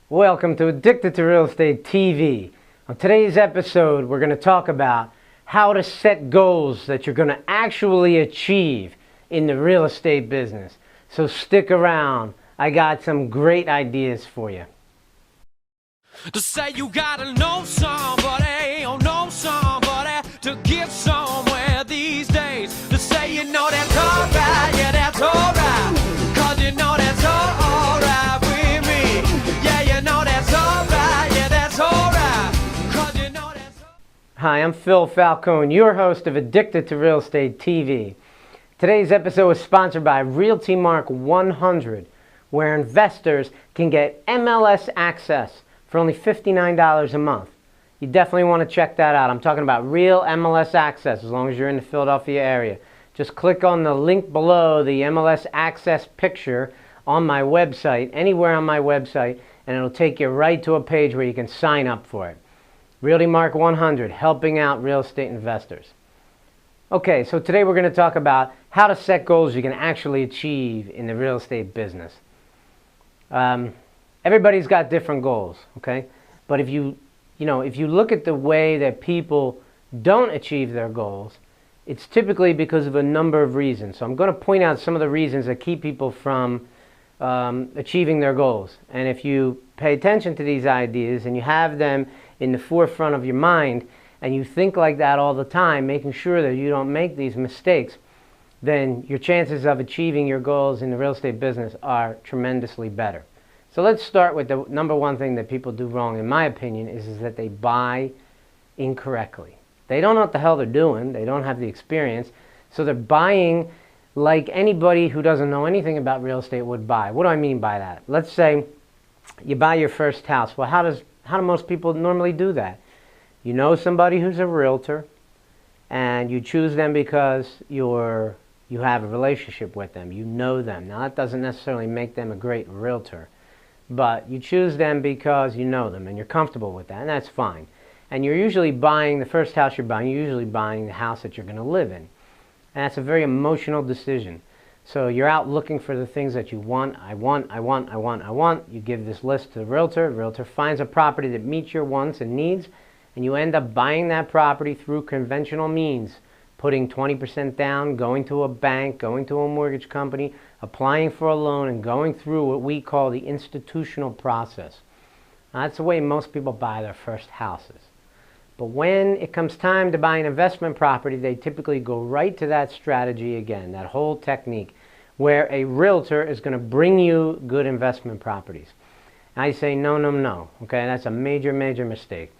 Welcome to Addicted to Real Estate TV. On today's episode, we're going to talk about how to set goals that you're going to actually achieve in the real estate business. So stick around. I got some great ideas for you. To say you gotta know somebody, or know somebody to get somewhere these days. To say you know that's alright, yeah that's alright. Cause you know that's alright with me. Yeah, you know that's alright, yeah that's alright. Cause you know that's alright. Hi, I'm Phil Falcone, your host of Addicted to Real Estate TV. Today's episode is sponsored by Realty Mark 100, where investors can get MLS access for only $59 a month. You definitely want to check that out. I'm talking about real MLS access as long as you're in the Philadelphia area. Just click on the link below the MLS access picture on my website, anywhere on my website, and it'll take you right to a page where you can sign up for it. Realty Mark 100, helping out real estate investors. Okay, so today we're going to talk about how to set goals you can actually achieve in the real estate business. Everybody's got different goals, okay? But if you look at the way that people don't achieve their goals, it's typically because of a number of reasons. So I'm going to point out some of the reasons that keep people from achieving their goals. And if you pay attention to these ideas and you have them in the forefront of your mind and you think like that all the time, making sure that you don't make these mistakes, then your chances of achieving your goals in the real estate business are tremendously better. So let's start with the number one thing that people do wrong, in my opinion, is that they buy incorrectly. They don't know what the hell they're doing. They don't have the experience. So they're buying like anybody who doesn't know anything about real estate would buy. What do I mean by that? Let's say you buy your first house. Well, how do most people normally do that? You know somebody who's a realtor, and you choose them because you have a relationship with them. You know them. Now, that doesn't necessarily make them a great realtor. But you choose them because you know them and you're comfortable with that, and that's fine. And you're usually buying, the first house you're usually buying the house that you're going to live in. And that's a very emotional decision. So you're out looking for the things that you want. I want. You give this list to the realtor. The realtor finds a property that meets your wants and needs, and you end up buying that property through conventional means, putting 20% down, going to a bank, going to a mortgage company, applying for a loan, and going through what we call the institutional process. Now, that's the way most people buy their first houses. But when it comes time to buy an investment property, they typically go right to that strategy again, that whole technique, where a realtor is going to bring you good investment properties. And I say, no. Okay, that's a major mistake.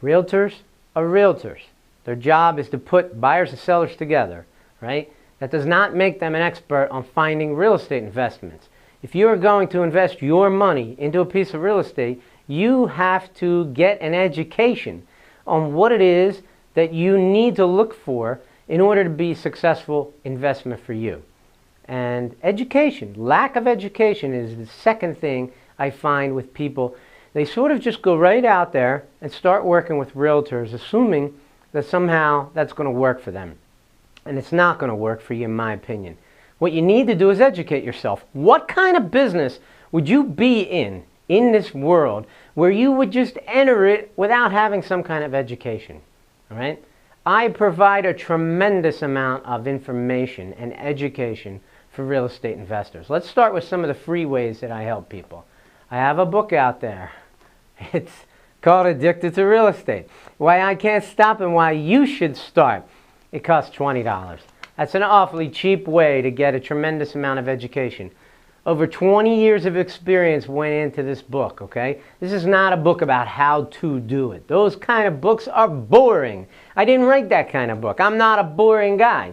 Realtors are realtors. Their job is to put buyers and sellers together, right? That does not make them an expert on finding real estate investments. If you are going to invest your money into a piece of real estate, you have to get an education on what it is that you need to look for in order to be a successful investment for you. And education, lack of education, is the second thing I find with people. They sort of just go right out there and start working with realtors, assuming that somehow that's going to work for them. And it's not going to work for you, in my opinion. What you need to do is educate yourself. What kind of business would you be in this world where you would just enter it without having some kind of education? All right? I provide a tremendous amount of information and education for real estate investors. Let's start with some of the free ways that I help people. I have a book out there. It's called Addicted to Real Estate. Why I can't stop and why you should start. It costs $20. That's an awfully cheap way to get a tremendous amount of education. Over 20 years of experience went into this book, okay? This is not a book about how to do it. Those kind of books are boring. I didn't write that kind of book. I'm not a boring guy.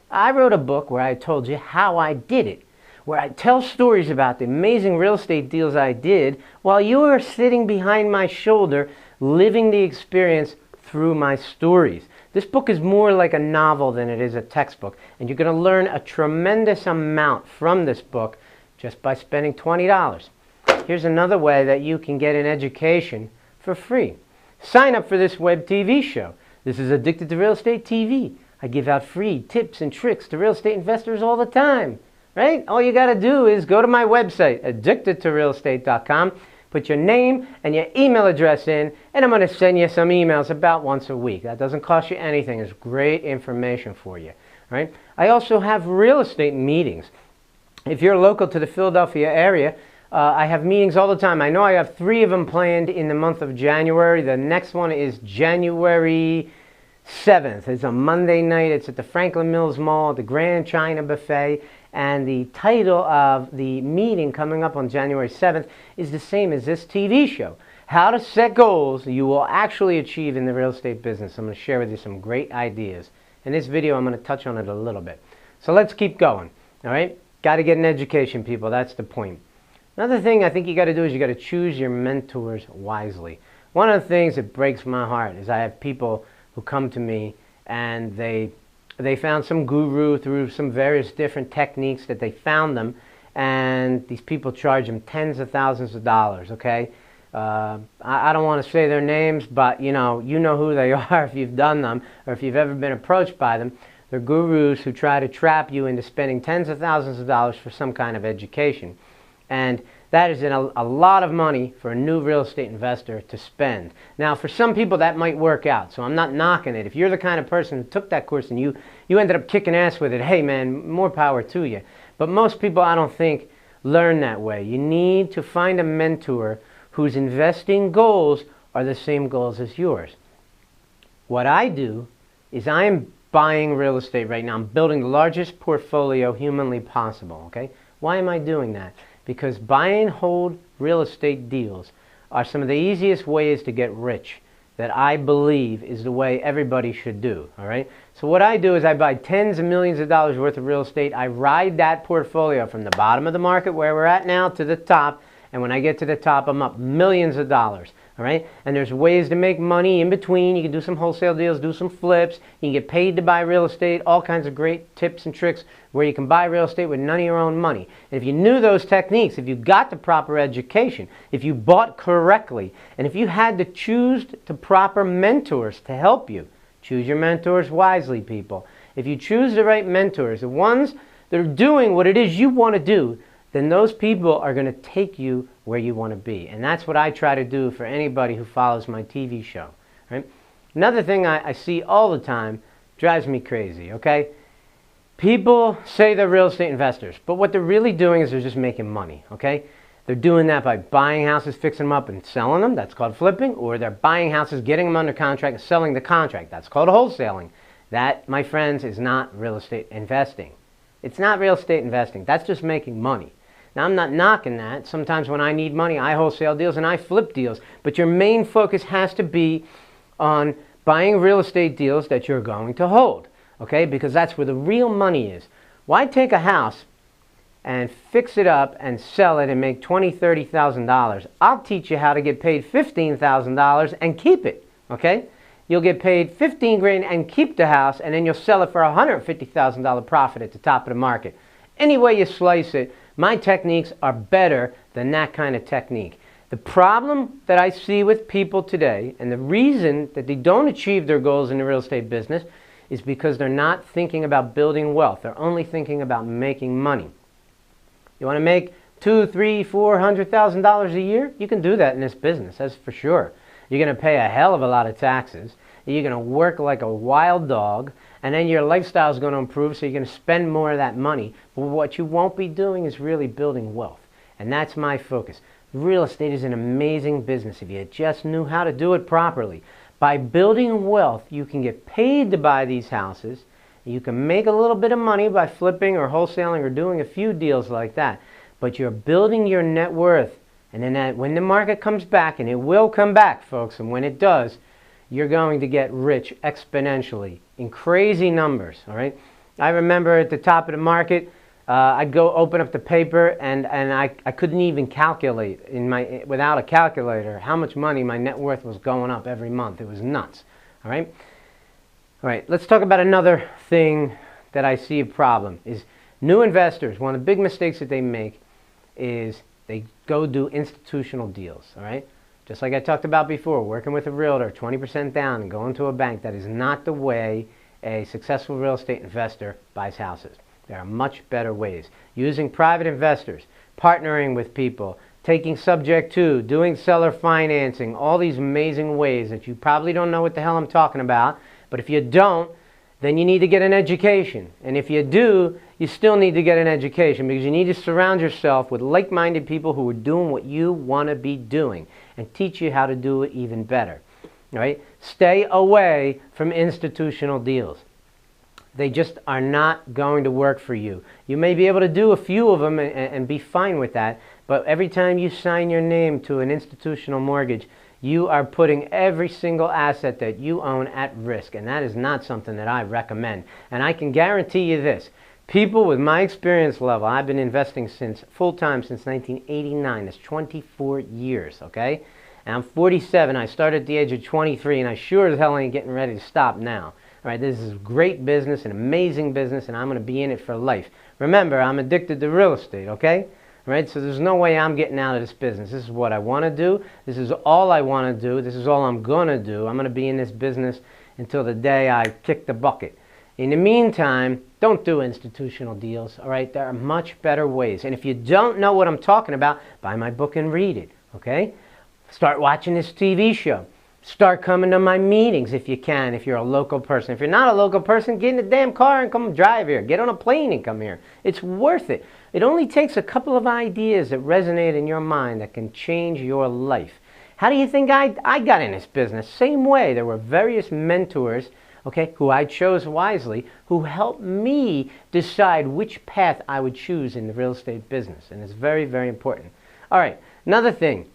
I wrote a book where I told you how I did it, where I tell stories about the amazing real estate deals I did while you are sitting behind my shoulder living the experience through my stories. This book is more like a novel than it is a textbook, and you're going to learn a tremendous amount from this book just by spending $20. Here's another way that you can get an education for free. Sign up for this web TV show. This is Addicted to Real Estate TV. I give out free tips and tricks to real estate investors all the time. Right? All you got to do is go to my website, addictedtorealestate.com, Put your name and your email address in, and I'm going to send you some emails about once a week. That doesn't cost you anything. It's great information for you. Right? I also have real estate meetings. If you're local to the Philadelphia area, I have meetings all the time. I know I have 3 of them planned in the month of January. The next one is January 7th. It's a Monday night. It's at the Franklin Mills Mall, the Grand China Buffet. And the title of the meeting coming up on January 7th is the same as this TV show. How to set goals you will actually achieve in the real estate business. I'm going to share with you some great ideas. In this video, I'm going to touch on it a little bit. So let's keep going. All right? Got to get an education, people. That's the point. Another thing I think you got to do is you got to choose your mentors wisely. One of the things that breaks my heart is I have people who come to me and they found some guru through some various different techniques that they found them, and these people charge them tens of thousands of dollars, okay? I don't want to say their names, but you know who they are if you've done them or if you've ever been approached by them. They're gurus who try to trap you into spending tens of thousands of dollars for some kind of education. And that is a lot of money for a new real estate investor to spend. Now, for some people, that might work out, so I'm not knocking it. If you're the kind of person who took that course and you ended up kicking ass with it, hey, man, more power to you. But most people, I don't think, learn that way. You need to find a mentor whose investing goals are the same goals as yours. What I do is I am buying real estate right now. I'm building the largest portfolio humanly possible, okay? Why am I doing that? Because buy and hold real estate deals are some of the easiest ways to get rich that I believe is the way everybody should do, all right? So what I do is I buy tens of millions of dollars worth of real estate. I ride that portfolio from the bottom of the market where we're at now to the top, and when I get to the top, I'm up millions of dollars, all right? And there's ways to make money in between. You can do some wholesale deals, do some flips. You can get paid to buy real estate, all kinds of great tips and tricks where you can buy real estate with none of your own money. And if you knew those techniques, if you got the proper education, if you bought correctly, and if you had to choose the proper mentors to help you, choose your mentors wisely, people. If you choose the right mentors, the ones that are doing what it is you want to do, then those people are going to take you where you want to be. And that's what I try to do for anybody who follows my TV show. Right? Another thing I see all the time drives me crazy, okay? People say they're real estate investors, but what they're really doing is they're just making money, okay? They're doing that by buying houses, fixing them up, and selling them. That's called flipping. Or they're buying houses, getting them under contract, and selling the contract. That's called wholesaling. That, my friends, is not real estate investing. It's not real estate investing. That's just making money. Now, I'm not knocking that. Sometimes when I need money, I wholesale deals and I flip deals. But your main focus has to be on buying real estate deals that you're going to hold, okay? Because that's where the real money is. Why take a house and fix it up and sell it and make $20,000, $30,000? I'll teach you how to get paid $15,000 and keep it, okay? You'll get paid $15,000 and keep the house, and then you'll sell it for a $150,000 profit at the top of the market. Any way you slice it, my techniques are better than that kind of technique. The problem that I see with people today, and the reason that they don't achieve their goals in the real estate business, is because they're not thinking about building wealth. They're only thinking about making money. You want to make $200,000, $300,000, $400,000 a year? You can do that in this business, that's for sure. You're going to pay a hell of a lot of taxes. You're going to work like a wild dog, and then your lifestyle is going to improve, so you're going to spend more of that money. But what you won't be doing is really building wealth, and that's my focus. Real estate is an amazing business if you just knew how to do it properly. By building wealth, you can get paid to buy these houses. You can make a little bit of money by flipping or wholesaling or doing a few deals like that. But you're building your net worth. And then when the market comes back, and it will come back, folks, and when it does, you're going to get rich exponentially in crazy numbers, all right? I remember at the top of the market, I'd go open up the paper, and I couldn't even calculate without a calculator how much money my net worth was going up every month. It was nuts, all right? All right, let's talk about another thing that I see a problem is new investors. One of the big mistakes that they make is they go do institutional deals, all right? Just like I talked about before, working with a realtor, 20% down and going to a bank. That is not the way a successful real estate investor buys houses. There are much better ways. Using private investors, partnering with people, taking subject to, doing seller financing, all these amazing ways that you probably don't know what the hell I'm talking about. But if you don't, then you need to get an education. And if you do, you still need to get an education, because you need to surround yourself with like-minded people who are doing what you want to be doing and teach you how to do it even better. Right? Stay away from institutional deals. They just are not going to work for you. You may be able to do a few of them and be fine with that, but every time you sign your name to an institutional mortgage, you are putting every single asset that you own at risk, and that is not something that I recommend. And I can guarantee you this, people with my experience level, I've been investing full-time since 1989, that's 24 years, okay? And I'm 47, I started at the age of 23, and I sure as hell ain't getting ready to stop now. All right, this is great business, an amazing business, and I'm going to be in it for life. Remember, I'm addicted to real estate, okay? Right? So there's no way I'm getting out of this business. This is what I want to do. This is all I want to do. This is all I'm going to do. I'm going to be in this business until the day I kick the bucket. In the meantime, don't do institutional deals, all right? There are much better ways. And if you don't know what I'm talking about, buy my book and read it, okay? Start watching this TV show. Start coming to my meetings if you can, if you're a local person. If you're not a local person, get in a damn car and come drive here. Get on a plane and come here. It's worth it. It only takes a couple of ideas that resonate in your mind that can change your life. How do you think I got in this business? Same way. There were various mentors, okay, who I chose wisely, who helped me decide which path I would choose in the real estate business. And it's very, very important. All right, another thing.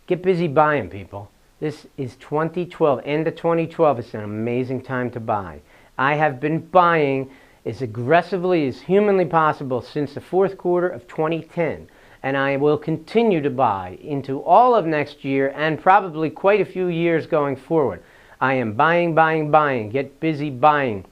Get busy buying, people. This is 2012, end of 2012. It's an amazing time to buy. I have been buying as aggressively as humanly possible since the fourth quarter of 2010. And I will continue to buy into all of next year and probably quite a few years going forward. I am buying, buying, buying. Get busy buying.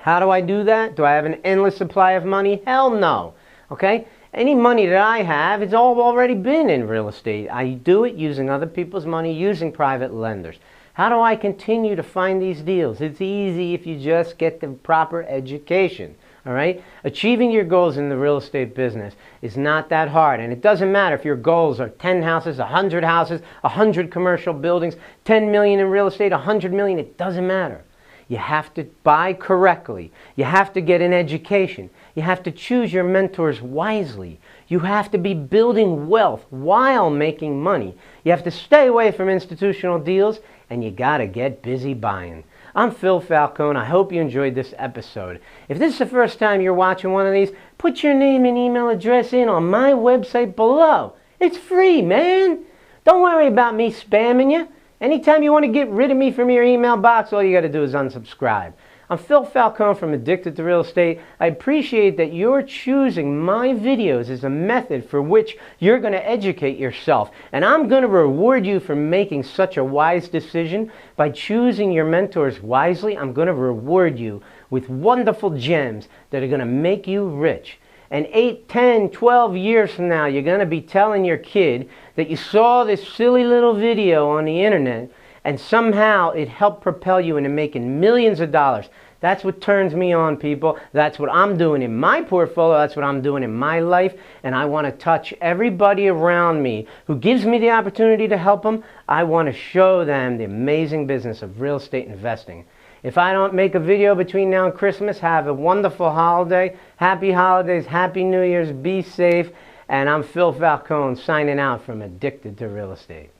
How do I do that? Do I have an endless supply of money? Hell no. Okay? Any money that I have, it's all already been in real estate. I do it using other people's money, using private lenders. How do I continue to find these deals? It's easy if you just get the proper education. All right? Achieving your goals in the real estate business is not that hard. And it doesn't matter if your goals are 10 houses, 100 houses, 100 commercial buildings, 10 million in real estate, 100 million. It doesn't matter. You have to buy correctly. You have to get an education. You have to choose your mentors wisely. You have to be building wealth while making money. You have to stay away from institutional deals, and you got to get busy buying. I'm Phil Falcone. I hope you enjoyed this episode. If this is the first time you're watching one of these, put your name and email address in on my website below. It's free, man. Don't worry about me spamming you. Anytime you want to get rid of me from your email box, all you got to do is unsubscribe. I'm Phil Falcone from Addicted to Real Estate. I appreciate that you're choosing my videos as a method for which you're going to educate yourself. And I'm going to reward you for making such a wise decision. By choosing your mentors wisely, I'm going to reward you with wonderful gems that are going to make you rich. And 8, 10, 12 years from now, you're going to be telling your kid that you saw this silly little video on the internet and somehow it helped propel you into making millions of dollars. That's what turns me on, people. That's what I'm doing in my portfolio. That's what I'm doing in my life. And I want to touch everybody around me who gives me the opportunity to help them. I want to show them the amazing business of real estate investing. If I don't make a video between now and Christmas, have a wonderful holiday. Happy holidays, happy New Year's, be safe. And I'm Phil Falcone signing out from Addicted to Real Estate.